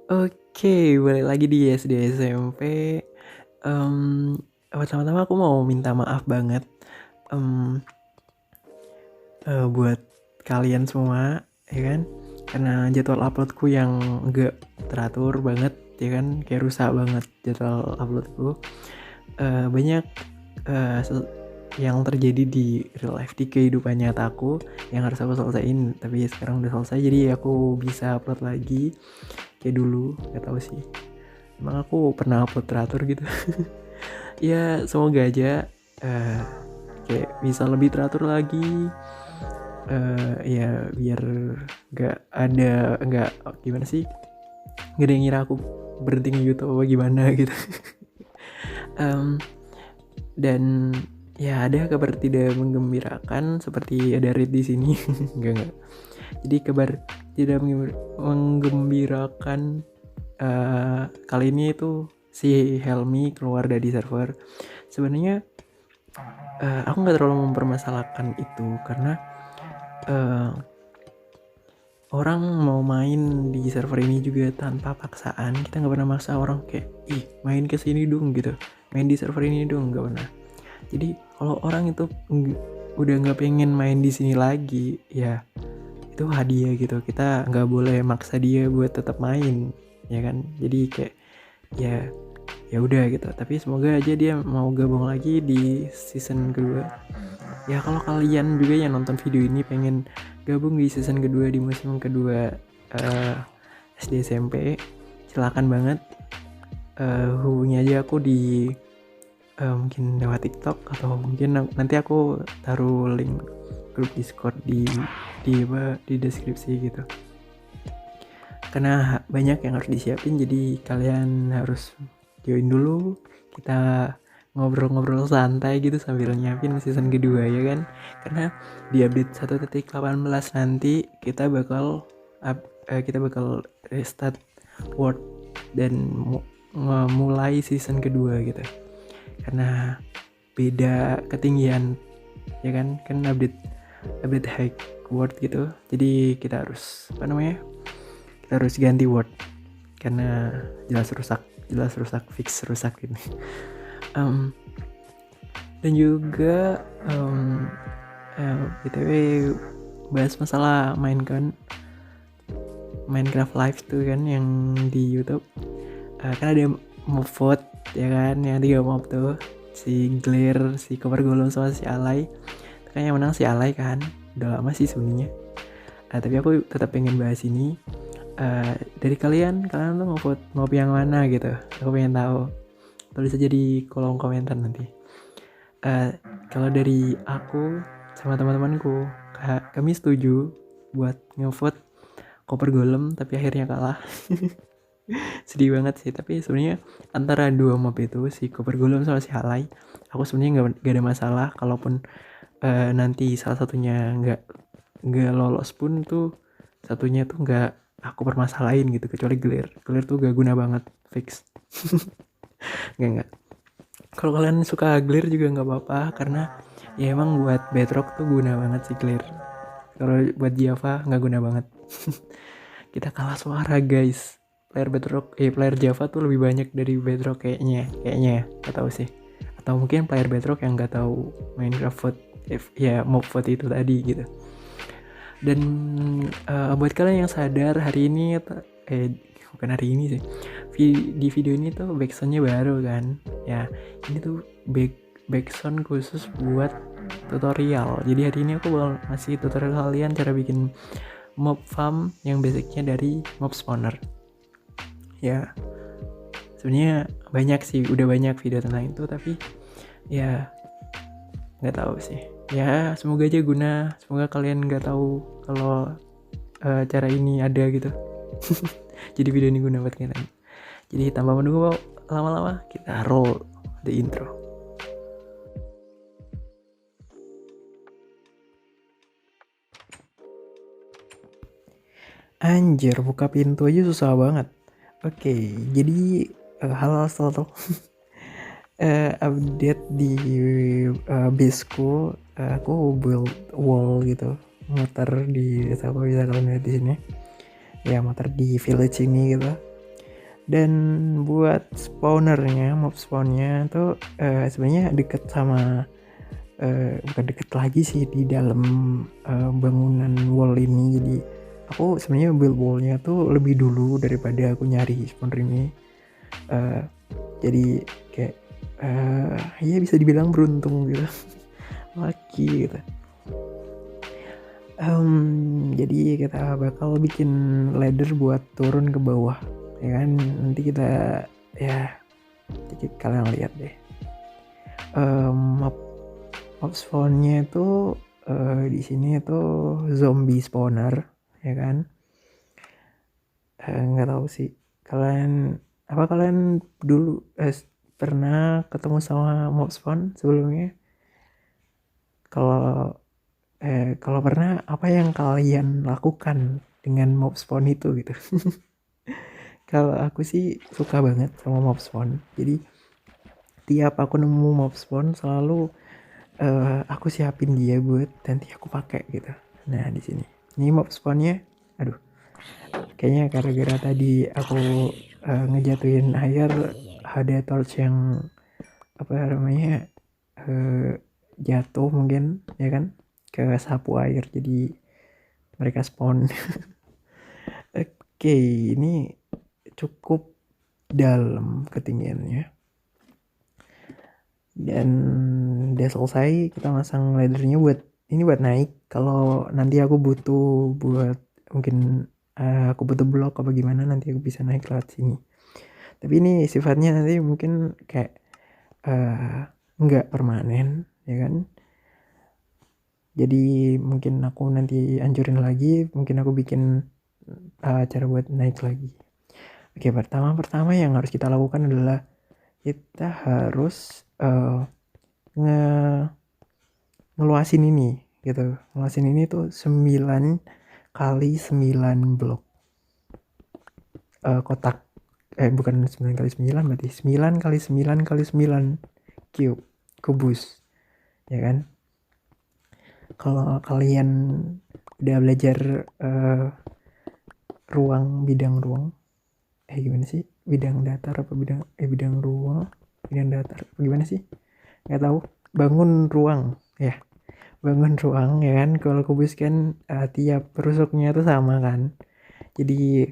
Oke, balik lagi di SD SMP. Mmm, Pertama-tama aku mau minta maaf banget, mmm, buat kalian semua, ya kan. Karena jadwal upload-ku yang nggak teratur banget, ya kan, kayak rusak banget jadwal upload-ku. Banyak, eee, se yang terjadi di real life, di kehidupan nyataku yang harus aku selesaiin, tapi sekarang udah selesai jadi aku bisa upload lagi kayak dulu, nggak tahu sih. Emang aku pernah upload teratur gitu? Ya semoga aja eh, kayak bisa lebih teratur lagi. Ya biar nggak gimana sih, nggak ada yang ngira aku berhenti nge-YouTube apa gimana gitu. Em, dan ya ada kabar tidak menggembirakan seperti ada read di sini. Enggak. Jadi kabar tidak menggembirakan kali ini itu si Helmi keluar dari server. Sebenarnya aku nggak terlalu mempermasalahkan itu karena uh, orang mau main di server ini juga tanpa paksaan. Kita nggak pernah maksa orang kayak main ke sini dong gitu, main di server ini dong, nggak pernah. Jadi kalau orang itu udah nggak pengen main di sini lagi, ya itu hadiah gitu. Kita nggak boleh maksa dia buat tetap main, ya kan. Jadi kayak ya ya udah gitu, tapi semoga aja dia mau gabung lagi di season kedua. Ya kalau kalian juga yang nonton video ini pengen gabung di season kedua, di musim kedua uh, SD SMP, silakan banget. Hubungi aja aku di mungkin lewat TikTok, atau mungkin nanti aku taruh link grup Discord di deskripsi gitu. Karena banyak yang harus disiapin, jadi kalian harus join dulu. Kita ngobrol-ngobrol santai gitu sambil nyiapin season kedua, ya kan. Karena di update 1.18 nanti kita bakal restart World dan mulai season kedua gitu. Karena beda ketinggian, ya kan update high World gitu. Jadi kita harus kita harus ganti word karena jelas rusak, fix rusak ini. Dan juga btw bahas masalah Minecraft Live tuh kan yang di YouTube. Kan ada mob vote, ya kan, yang 3 mob tuh, si Glare, si Copper Golem, sama si Alay. Kan yang menang si Alay kan, udah lama sih sebenarnya. Tapi aku tetap pengen bahas ini. Dari kalian tuh mau yang mana gitu, aku pengen tahu. Tulis aja di kolom komentar nanti. Kalau dari aku sama teman-temanku, kami setuju buat ngevote Copper Golem, tapi akhirnya kalah. Sedih banget sih, tapi sebenarnya antara dua mob itu, si Copper Golem sama si Halai, aku sebenarnya nggak ada masalah. Kalaupun nanti salah satunya nggak lolos pun tuh, satunya tuh nggak aku permasalahin gitu, kecuali Glare tuh gak guna banget, fix. nggak kalau kalian suka Glare juga nggak apa-apa, karena ya emang buat Bedrock tuh guna banget sih Glare. Kalau buat Java nggak guna banget. Kita kalah suara guys. Player Java tuh lebih banyak dari Bedrock kayaknya ya, nggak tahu sih. Atau mungkin player Bedrock yang nggak tahu Minecraft vote, ya mob vote itu tadi gitu. Dan buat kalian yang sadar, hari ini bukan hari ini sih, di video ini tuh backsoundnya baru kan ya. Ini tuh backsound khusus buat tutorial. Jadi hari ini aku bakal ngasih tutorial kalian cara bikin mob farm yang basicnya dari mob spawner. Ya sebenarnya banyak sih, udah banyak video tentang itu, tapi ya nggak tahu sih. Ya semoga aja guna, semoga kalian nggak tahu kalau cara ini ada gitu. Jadi video ini guna buat kalian. Jadi tanpa menunggu lama-lama, kita roll the intro. Anjir, buka pintu aja susah banget. Oke, jadi hal selalu update di baseku. Aku build wall gitu, muter di desa, aku bisa kalian lihat di sini. Ya muter di village ini gitu. Dan buat spawnernya, mob spawnnya tuh sebenarnya deket sama bukan deket lagi sih di dalam bangunan wall ini. Jadi aku sebenarnya build wallnya tuh lebih dulu daripada aku nyari spawner ini. Jadi kayak ya bisa dibilang beruntung gitu. Lucky gitu. Jadi kita bakal bikin ladder buat turun ke bawah, ya kan? Nanti kita ya sedikit kalian lihat deh. Mob spawnnya itu di sini itu zombie spawner, ya kan? Nggak tahu sih kalian dulu pernah ketemu sama mob spawn sebelumnya? Kalau pernah, apa yang kalian lakukan dengan mob spawn itu gitu? Kalau aku sih suka banget sama mob spawn. Jadi tiap aku nemu mob spawn selalu aku siapin dia buat nanti aku pakai gitu. Nah di sini, ini mob spawnnya. Aduh, kayaknya gara-gara tadi aku ngejatuhin air, ada torch yang apa namanya jatuh mungkin, ya kan, ke sapu air, jadi mereka spawn. Oke, ini cukup dalam ketinggiannya dan udah selesai. Kita masang laddernya buat naik. Kalau nanti aku butuh buat mungkin aku butuh blok apa gimana, nanti aku bisa naik lewat sini. Tapi ini sifatnya nanti mungkin kayak nggak permanen, ya kan? Jadi mungkin aku nanti anjurin lagi, mungkin aku bikin cara buat naik lagi. Oke, pertama yang harus kita lakukan adalah kita harus ngeluasin ini gitu. Ngeluasin ini tuh 9 kali 9 blok kotak. Bukan 9 kali 9, berarti 9 kali 9 kali 9 kubus, ya kan? Kalau kalian udah belajar bidang ruang, gimana sih, bidang datar apa bidang ruang, bidang datar apa gimana sih, nggak tahu. Bangun ruang ya, kan. Kalau kubus kan tiap rusuknya tuh sama kan, jadi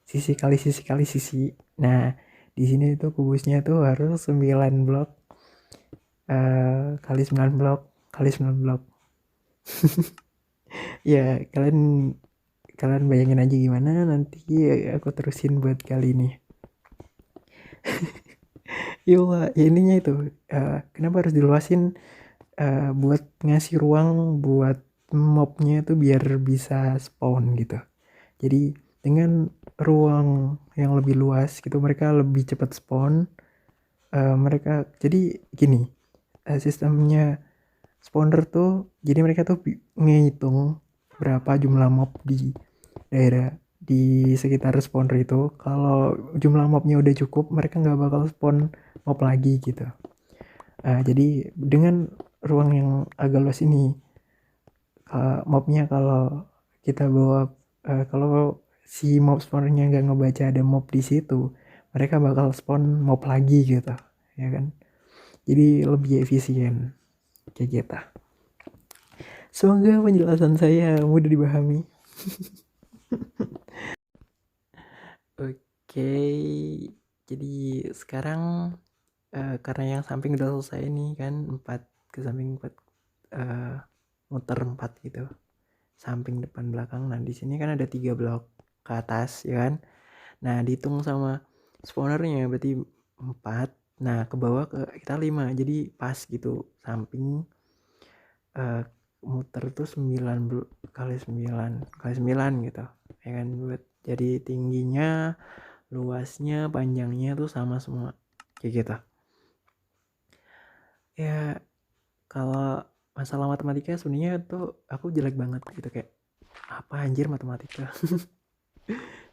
sisi kali sisi kali sisi. Nah di sini tuh kubusnya tuh harus 9 blok kali 9 blok kali 9 blok. Ya kalian bayangin aja gimana nanti aku terusin buat kali ini. Ya ininya itu kenapa harus diluasin, buat ngasih ruang buat mobnya tuh biar bisa spawn gitu. Jadi dengan ruang yang lebih luas gitu, mereka lebih cepat spawn. Mereka jadi gini, sistemnya spawner tuh, jadi mereka tuh ngitung berapa jumlah mob di daerah di sekitar spawner itu. Kalau jumlah mobnya udah cukup, mereka nggak bakal spawn mob lagi gitu. Jadi dengan ruang yang agak luas ini, mobnya kalau kita bawa, kalau si mob spawnernya nggak ngebaca ada mob di situ, mereka bakal spawn mob lagi gitu, ya kan? Jadi lebih efisien kayak gitu. Semoga penjelasan saya mudah dipahami. Oke, jadi sekarang karena yang samping udah selesai nih kan, 4 ke samping 4, muter 4 gitu, samping depan belakang. Nah di sini kan ada 3 blok ke atas, ya kan? Nah dihitung sama spawnernya berarti 4. Nah ke bawah kita 5, jadi pas gitu, samping muter tuh 9 kali 9 kali 9 gitu, ya kan? Buat jadi tingginya, luasnya, panjangnya tuh sama semua kayak gitu. Ya kalau masalah matematika sebenarnya tuh aku jelek banget gitu, kayak apa anjir matematika.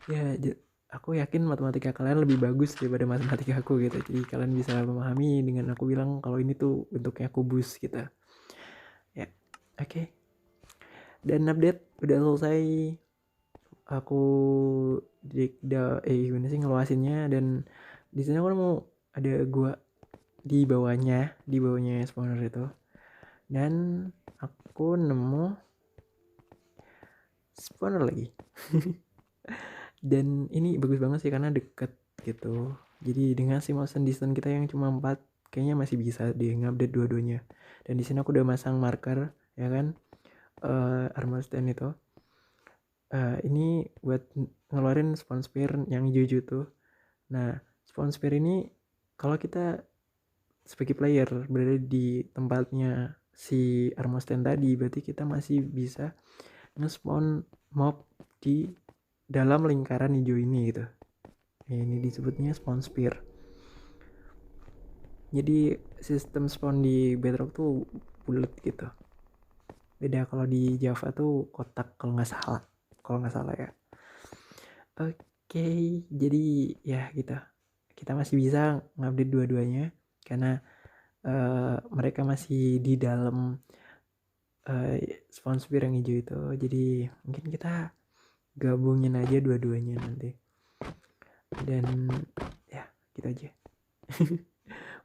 Ya aku yakin matematika kalian lebih bagus daripada matematika aku gitu, jadi kalian bisa memahami dengan aku bilang kalau ini tuh bentuknya kubus gitu ya. Oke. Dan update udah selesai, aku gimana sih ngeluasinnya, dan di sini aku mau ada gua di bawahnya spawner itu, dan aku nemu spawner lagi. Dan ini bagus banget sih karena deket gitu, jadi dengan si motion distance kita yang cuma 4, kayaknya masih bisa di ngupdate dua-duanya. Dan di sini aku udah masang marker ya kan, armor stand itu. Ini buat ngeluarin spawn spear yang hijau tuh. Nah, spawn spear ini kalau kita sebagai player berada di tempatnya si armor stand tadi, berarti kita masih bisa nge-spawn mob di dalam lingkaran hijau ini gitu. Ini disebutnya spawn spear. Jadi sistem spawn di Bedrock tuh bulat gitu. Beda kalau di Java tuh kotak kalau nggak salah ya. Oke, jadi ya gitu. Kita masih bisa ngupdate dua-duanya karena mereka masih di dalam spawn spear yang hijau itu. Jadi mungkin kita gabungin aja dua-duanya nanti. Dan ya gitu aja.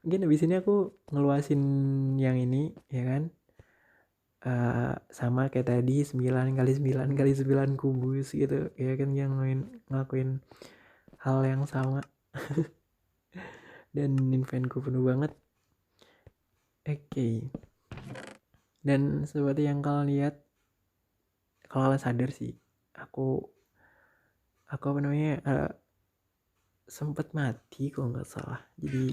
Mungkin habis ini aku ngeluasin yang ini ya kan. Sama kayak tadi 9x9x9 kubus gitu ya kan, yang ngelakuin hal yang sama. Dan inventku penuh banget. Oke. Dan seperti yang kalian lihat, kalau kalian sadar sih, aku apa namanya sempet mati kalau nggak salah. Jadi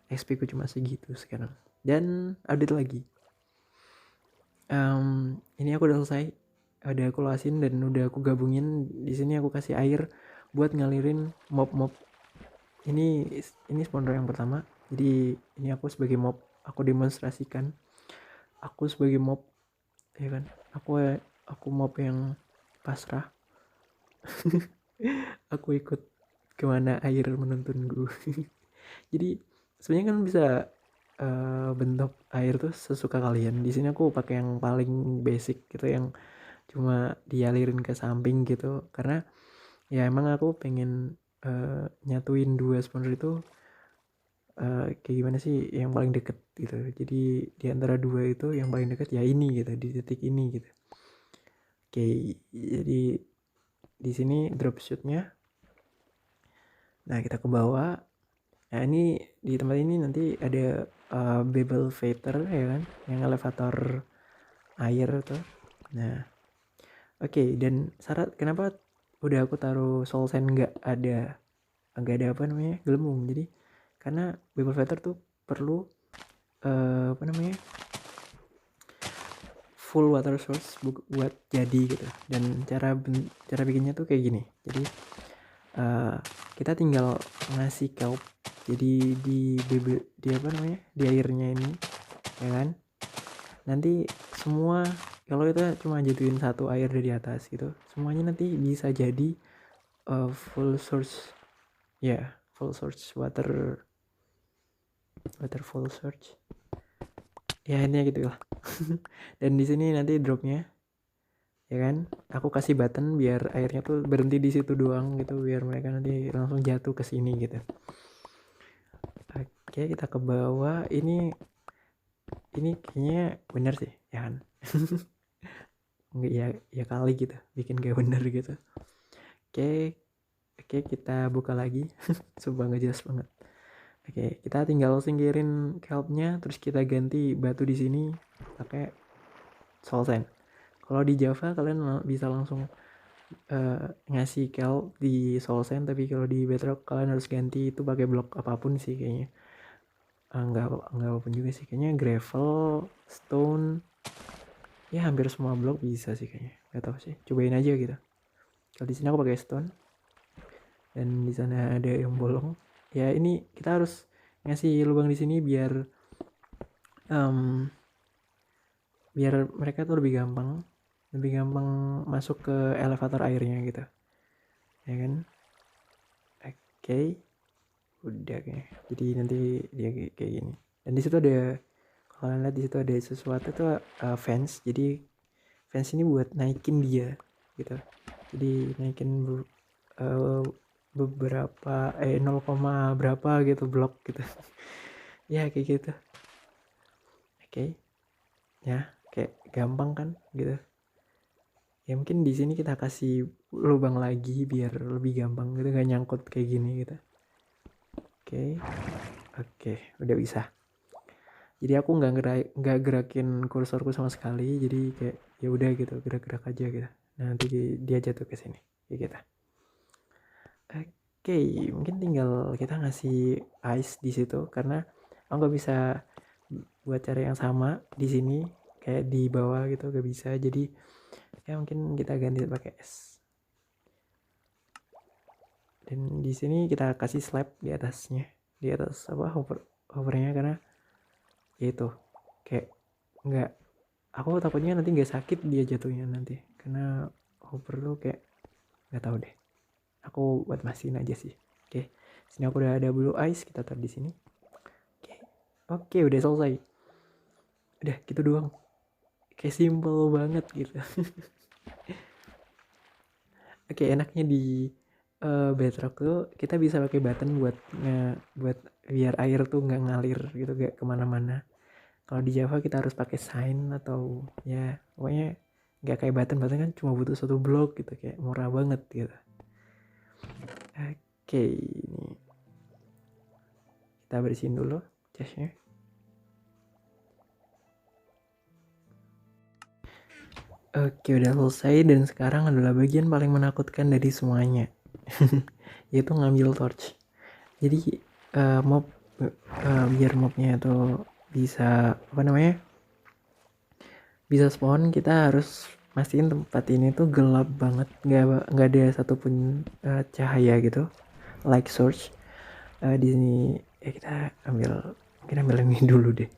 XP ku cuma segitu sekarang. Dan update lagi. Ini aku udah selesai, udah aku luasin dan udah aku gabungin. Di sini aku kasih air buat ngalirin mob-mob. Ini spawner yang pertama. Jadi ini aku sebagai mob, aku demonstrasikan. Aku sebagai mob, ya kan? Aku mob yang pasrah. Aku ikut kemana air menuntunku. Jadi sebenarnya kan bisa bentuk air tuh sesuka kalian. Di sini aku pakai yang paling basic gitu, yang cuma dialirin ke samping gitu, karena ya emang aku pengen nyatuin dua spawner itu kayak gimana sih yang paling deket gitu. Jadi di antara dua itu yang paling deket ya ini gitu, di titik ini gitu. Oke, jadi di sini drop shootnya. Nah, kita ke bawah. Nah, ini di tempat ini nanti ada bubble fighter ya kan, yang elevator air tuh. Nah, oke, dan syarat kenapa udah aku taruh soul sand nggak ada apa namanya gelembung. Jadi karena bubble fighter tuh perlu apa namanya full water source buat jadi gitu. Dan cara bikinnya tuh kayak gini. Jadi kita tinggal ngasih kelp jadi di apa namanya di airnya ini ya kan. Nanti semua kalau kita cuma jatuhin satu air dari atas gitu, semuanya nanti bisa jadi full source ya, full source water full source ya, ini gitu lah. Dan di sini nanti dropnya ya kan, aku kasih button biar airnya tuh berhenti di situ doang gitu, biar mereka nanti langsung jatuh ke sini gitu. Oke, kita ke bawah. Ini kayaknya bener sih ya kan. Enggak ya kali gitu bikin kayak bener gitu. Oke, kita buka lagi. Sumpah nggak jelas banget. Oke, kita tinggal singkirin kelpnya, terus kita ganti batu di sini pakai soul sand. Kalau di Java kalian bisa langsung ngasih kelp di soul sand, tapi kalau di Bedrock kalian harus ganti itu pakai blok apapun sih kayaknya. Enggak apapun juga sih kayaknya, gravel, stone, ya hampir semua blok bisa sih kayaknya. Gak tau sih, cobain aja gitu. Kalau di sini aku pakai stone dan di sana ada yang bolong. Ya ini kita harus ngasih lubang di sini biar mereka tuh lebih gampang masuk ke elevator airnya gitu ya kan. Oke, udah kayaknya. Jadi nanti dia kayak gini. Dan di situ ada, kalau kalian lihat di situ ada sesuatu tuh fence. Jadi fence ini buat naikin dia gitu. jadi naikin beberapa 0, berapa gitu blok gitu. Ya kayak gitu. Oke. Ya kayak gampang kan gitu. Ya mungkin di sini kita kasih lubang lagi biar lebih gampang gitu, gak nyangkut kayak gini gitu. Oke, udah bisa. Jadi aku nggak gerakin kursorku sama sekali, jadi kayak ya udah gitu, gerak-gerak aja gitu. Nah, nanti dia jatuh ke sini kayak gitu. Oke, mungkin tinggal kita ngasih ice di situ karena aku nggak bisa buat cara yang sama di sini kayak di bawah gitu, gak bisa. Jadi ya mungkin kita ganti pakai es. Dan di sini kita kasih slab di atasnya, di atas apa hovernya, karena ya itu kayak nggak, aku takutnya nanti nggak sakit dia jatuhnya nanti karena hover tuh kayak nggak tahu deh, aku buat mastiin aja sih. Oke, sini aku udah ada blue ice, kita taruh di sini. Oke, udah selesai, udah gitu doang, kayak simple banget gitu. Oke, enaknya di Bedrock tuh kita bisa pakai button buat biar air tuh nggak ngalir gitu, gak kemana-mana. Kalau di Java kita harus pakai sign atau ya pokoknya nggak kayak button kan cuma butuh satu blok gitu, kayak murah banget gitu. Oke, ini kita bersihin dulu chestnya. Oke, udah selesai, dan sekarang adalah bagian paling menakutkan dari semuanya. Yaitu ngambil torch. Jadi biar mobnya itu bisa apa namanya, bisa spawn, kita harus mastiin tempat ini tuh gelap banget, nggak ada satupun cahaya gitu, like source. Di sini ya kita ambil ini dulu deh.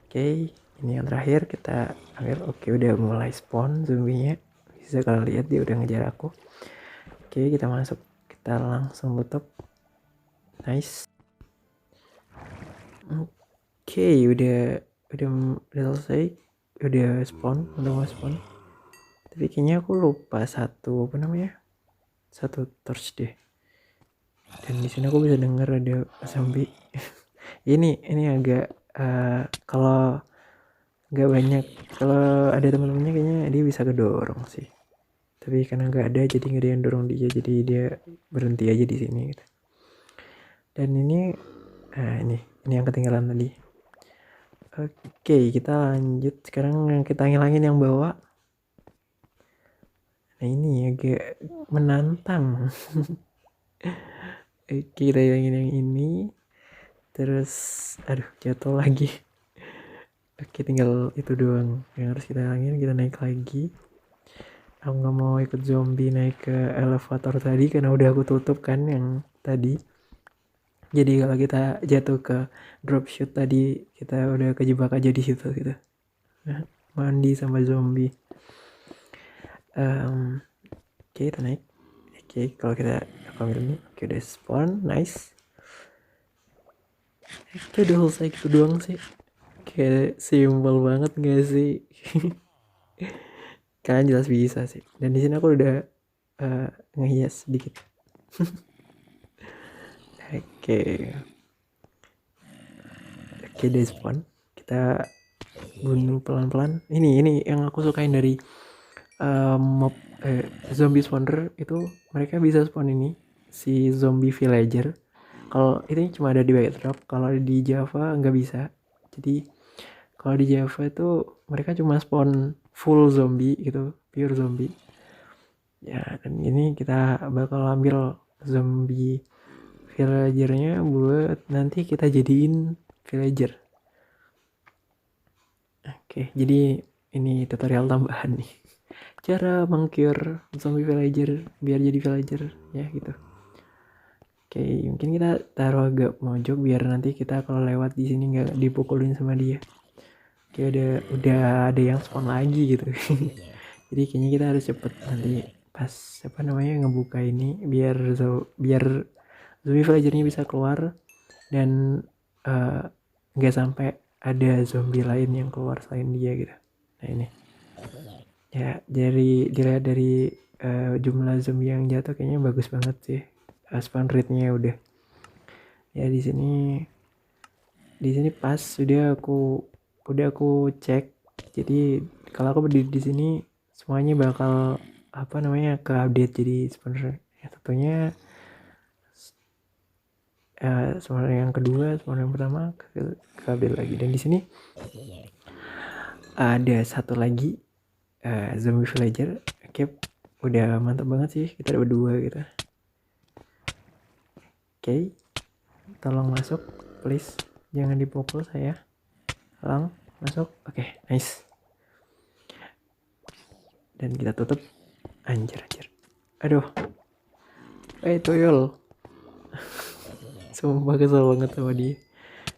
Oke, ini yang terakhir kita ambil. Oke, udah mulai spawn zombinya, bisa kalian lihat dia udah ngejar aku. Oke, kita masuk, kita langsung tutup. Nice. Oke, udah selesai, udah spawn, udah mau spawn. Tapi kayaknya aku lupa satu torch deh. Dan di sini aku bisa dengar ada zombie. ini agak kalau nggak banyak, kalau ada teman-temannya kayaknya dia bisa kedorong sih. Tapi karena nggak ada, jadi nggak ada yang dorong dia, jadi dia berhenti aja di sini gitu. Dan ini yang ketinggalan tadi. Oke, kita lanjut sekarang, kita ngilangin yang bawah. Nah, ini agak menantang. Oke, kita hilangin yang ini. Terus aduh, jatuh lagi. Oke, tinggal itu doang yang harus kita hilangin. Kita naik lagi. Aku gak mau ikut zombie naik ke elevator tadi karena udah aku tutup kan yang tadi. Jadi kalau kita jatuh ke drop shoot tadi, kita udah kejebak aja di situ gitu. Mandi sama zombie. Oke, kita naik. Oke, kalau kita ambil ini, oke udah spawn, nice. Oke, udah selesai gitu doang sih. Kayak simple banget gak sih? Kalian jelas bisa sih. Dan di sini aku udah ngehias sedikit. Oke, udah spawn. Kita bunuh pelan-pelan. Ini yang aku sukain dari mob zombie spawner itu, mereka bisa spawn ini si zombie villager. Kalau itu cuma ada di Bedrock, kalau di Java nggak bisa. Jadi kalau di Java itu mereka cuma spawn full zombie gitu, pure zombie. Ya, dan ini kita bakal ambil zombie villagernya buat nanti kita jadiin villager. Oke, jadi ini tutorial tambahan nih. Cara mengcure zombie villager biar jadi villager ya gitu. Oke, mungkin kita taruh agak mojok biar nanti kita kalau lewat di sini nggak dipukulin sama dia. Oke, udah ada yang spawn lagi gitu. Jadi kayaknya kita harus cepet nanti pas ngebuka ini biar zombie villagernya bisa keluar dan nggak sampai ada zombie lain yang keluar selain dia gitu. Nah ini ya, dilihat dari jumlah zombie yang jatuh kayaknya bagus banget sih. Spawn rate-nya udah ya di sini pas udah aku cek. Jadi kalau aku berdiri di sini semuanya bakal apa namanya ke update. Jadi sebenarnya yang satunya sebenarnya yang kedua sebenarnya yang pertama ke update lagi. Dan di sini ada satu lagi zombie villager. Oke, udah mantap banget sih kita ada berdua gitu. Oke, tolong masuk please, jangan dipukul saya. Tolong masuk. Oke, nice. Dan kita tutup. Anjir. Aduh. Toyol. Sumpah kesel banget sama dia.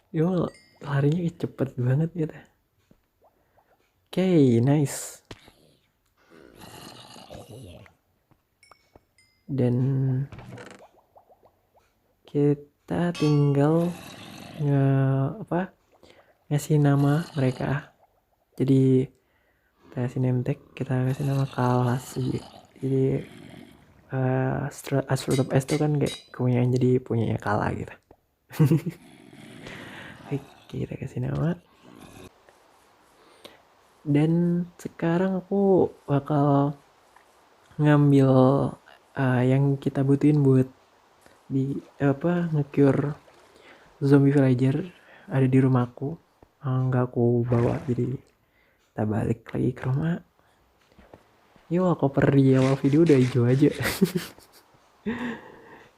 Dia larinya cepet banget gitu. Oke, nice. Dan kita tinggal ngasih nama mereka. Jadi kita kasih name tag, kita kasih nama Kalas. Jadi Astro Top S tuh kan kayak kepunyaan, jadi punyanya Kala gitu. Oke, kita kasih nama. Dan sekarang aku bakal ngambil yang kita butuhin buat nge-cure zombie villager ada di rumahku. Nggak aku bawa, jadi kita balik lagi ke rumah. Koper di awal video udah hijau aja.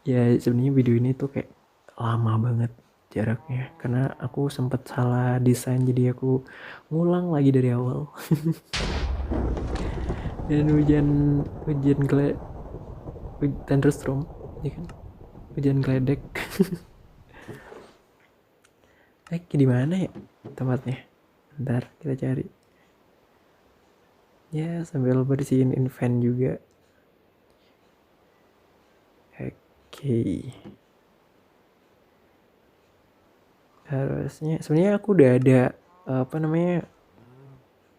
Ya sebenarnya video ini tuh kayak lama banget jaraknya karena aku sempet salah desain, jadi aku ngulang lagi dari awal. Dan hujan thunderstorm ya kan, hujan geledek. Di mana ya tempatnya? Ntar kita cari ya sambil bersihin invent juga. Oke. Harusnya sebenarnya aku udah ada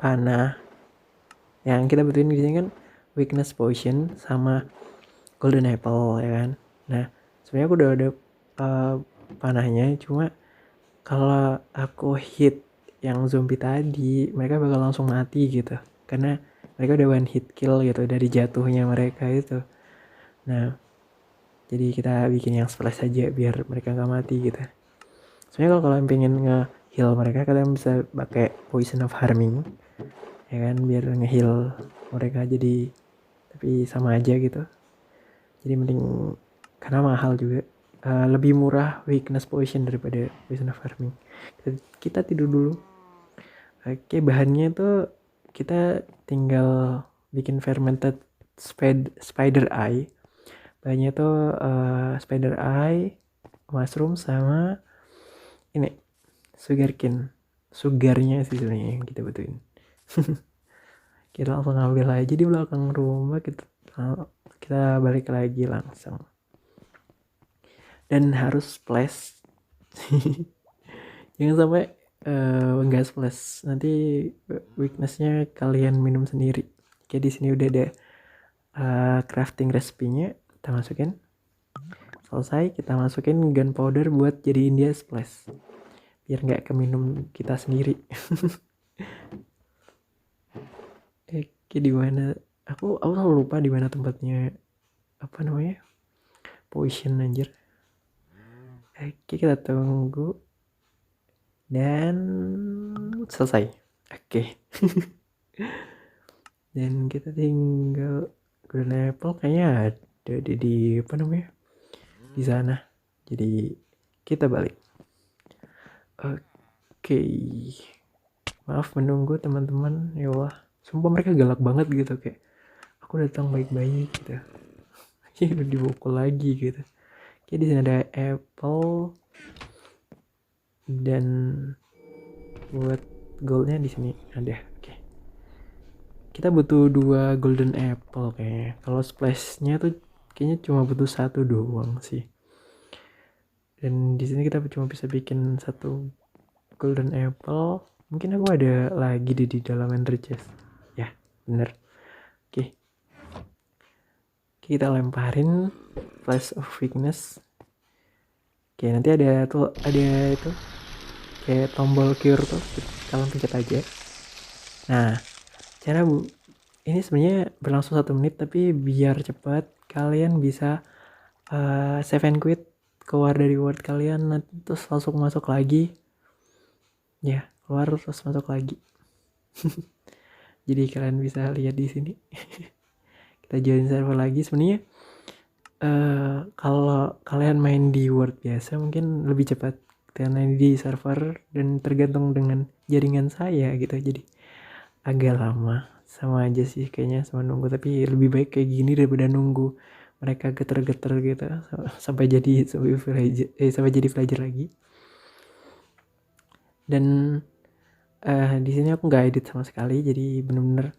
panah yang kita butuhin di sini kan, weakness potion sama golden apple ya kan. Nah sebenarnya aku udah ada panahnya, cuma kalau aku hit yang zombie tadi mereka bakal langsung mati gitu karena mereka udah one hit kill gitu dari jatuhnya mereka itu. Nah jadi kita bikin yang splash aja biar mereka nggak mati gitu. Sebenarnya kalau kalian pengen nge-heal mereka, kalian bisa pakai poison of harming ya kan, biar nge-heal mereka, jadi tapi sama aja gitu. Jadi mending, karena mahal juga, lebih murah weakness potion daripada poison of harming. Kita tidur dulu. Oke, bahannya tuh kita tinggal bikin fermented spider eye. Bahannya tuh spider eye, mushroom, sama ini sugarnya sih sebenarnya yang kita butuhin. Kita langsung ambil aja di belakang rumah, kita balik lagi langsung. Dan harus splash. Jangan sampai enggak splash, nanti weaknessnya kalian minum sendiri. Oke, di sini udah ada crafting recipe-nya, kita masukin. Selesai, kita masukin gunpowder buat jadiin dia splash biar nggak keminum kita sendiri. Oke, di mana aku selalu lupa di mana tempatnya potion anjir. Oke, kita tunggu dan selesai. Oke. Dan kita tinggal golden apple kayaknya ada di di sana. Jadi kita balik. Oke. Maaf menunggu teman-teman. Ya Allah, sumpah mereka galak banget gitu, kayak aku datang baik-baik gitu. Ya udah dibukul lagi gitu. Oke, di sini ada apple dan buat goldnya di sini ada. Oke. Kita butuh 2 golden apple kayaknya. Kalau splashnya tuh kayaknya cuma butuh 1 doang sih. Dan di sini kita cuma bisa bikin 1 golden apple. Mungkin aku ada lagi di dalam ender chest. Ya, bener. Oke. Kita lemparin Flash of Weakness. Oke, nanti ada itu kayak tombol cure tuh, kalian pencet aja. Nah, cara ini sebenarnya berlangsung 1 menit, tapi biar cepat kalian bisa save and quit, keluar dari word kalian, terus langsung masuk lagi. Ya, keluar terus masuk lagi. Jadi kalian bisa lihat di sini. Kita join server lagi. Sebenarnya kalau kalian main di Word biasa mungkin lebih cepat karena di server dan tergantung dengan jaringan saya gitu, jadi agak lama. Sama aja sih kayaknya sama nunggu, tapi lebih baik kayak gini daripada nunggu mereka geter-geter gitu sampai jadi villager lagi. Dan di sini aku nggak edit sama sekali, jadi bener-bener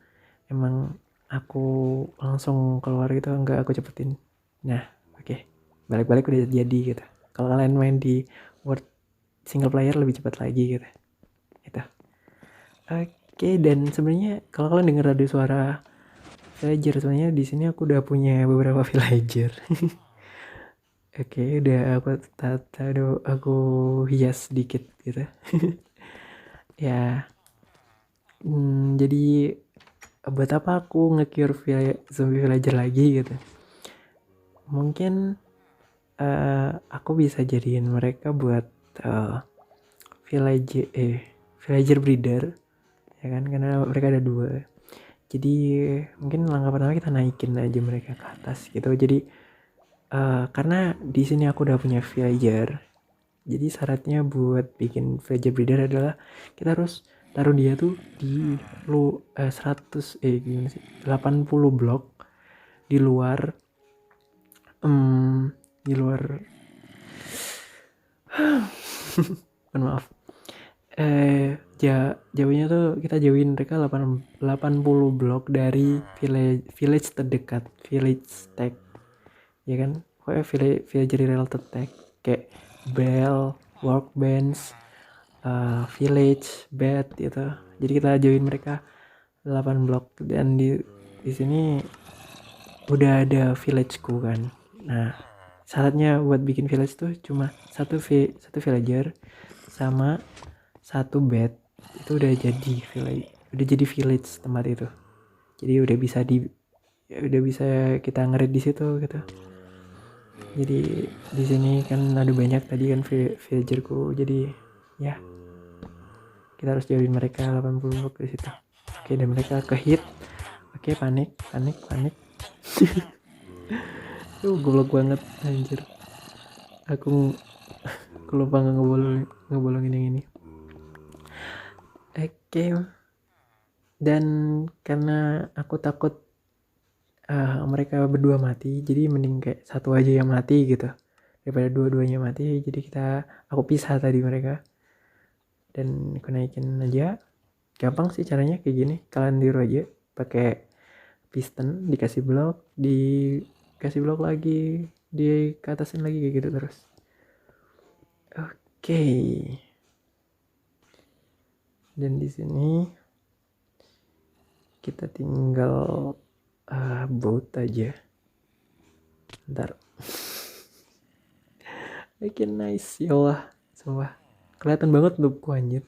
emang aku langsung keluar gitu, nggak aku cepetin. Nah, oke. Balik-balik udah jadi gitu. Kalau kalian main di Word single player lebih cepat lagi gitu. Gitu. Oke, dan sebenarnya kalau kalian dengar ada suara villager, sebenarnya di sini aku udah punya beberapa villager. Oke, udah aku tata, aku hias dikit gitu. Ya, jadi buat apa aku nge-cure zombie villager lagi gitu. Mungkin aku bisa jadiin mereka buat villager breeder, ya kan, karena mereka ada 2. Jadi mungkin langkah pertama kita naikin aja mereka ke atas gitu. Jadi karena di sini aku udah punya villager, jadi syaratnya buat bikin villager breeder adalah kita harus taruh dia tuh di 80 blok di luar maaf, jauhnya tuh kita jauhin mereka 80 blok dari village terdekat, village tag, ya kan, pokoknya villager related tag kayak bell, workbench, village, bed gitu. Jadi kita jauhin mereka 8 blok, dan di sini udah ada villageku kan. Nah, syaratnya buat bikin village tuh cuma satu villager sama 1 bed, itu udah jadi village tempat itu. Jadi udah bisa kita ngerit di situ gitu. Jadi di sini kan ada banyak tadi kan villagerku, jadi ya kita harus jauhin mereka 80 blok di situ. Oke, dan mereka ke hit. Oke, panik. Goblok banget anjir. Aku lupa ngebolongin yang ini. Oke. Dan karena aku takut mereka berdua mati, jadi mending kayak satu aja yang mati gitu daripada dua-duanya mati. Jadi aku pisah tadi mereka, dan aku naikin aja. Gampang sih caranya kayak gini, kalian tiru aja pakai piston, dikasih blok lagi, di keatasin lagi kayak gitu terus. Oke. Dan di sini kita tinggal boat aja. Ntar. Oke, nice. Ya Allah, sumpah kelihatan banget loopku anjir.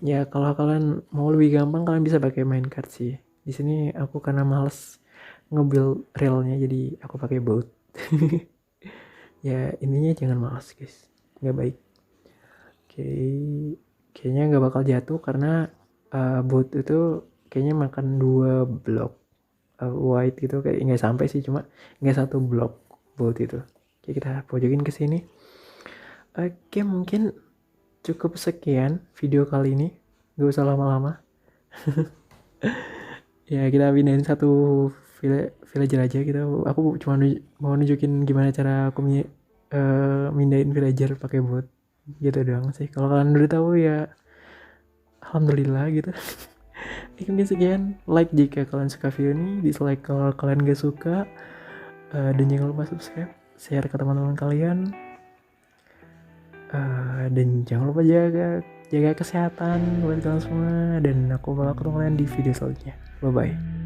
Ya kalau kalian mau lebih gampang, kalian bisa pakai minecart sih. Di sini aku karena males nge-build railnya, jadi aku pakai boat. Ya intinya jangan malas guys, nggak baik. Oke, kayaknya nggak bakal jatuh karena boat itu kayaknya makan 2 blok white gitu, kayak nggak sampai sih, cuma nggak 1 blok boat itu. Oke, kita pojokin ke sini. Oke, mungkin cukup sekian video kali ini, gak usah lama-lama. Ya kita pindahin 1 villager aja gitu. Aku cuma mau nunjukin gimana cara aku mindahin villager pakai bot gitu doang sih. Kalau kalian udah tahu ya alhamdulillah gitu. Mungkin sekian. Like jika kalian suka video ini, dislike kalau kalian gak suka, dan jangan lupa subscribe, share ke teman-teman kalian, dan jangan lupa jaga kesehatan buat kalian semua. Dan aku bakal ketemu kalian di video selanjutnya. Bye bye.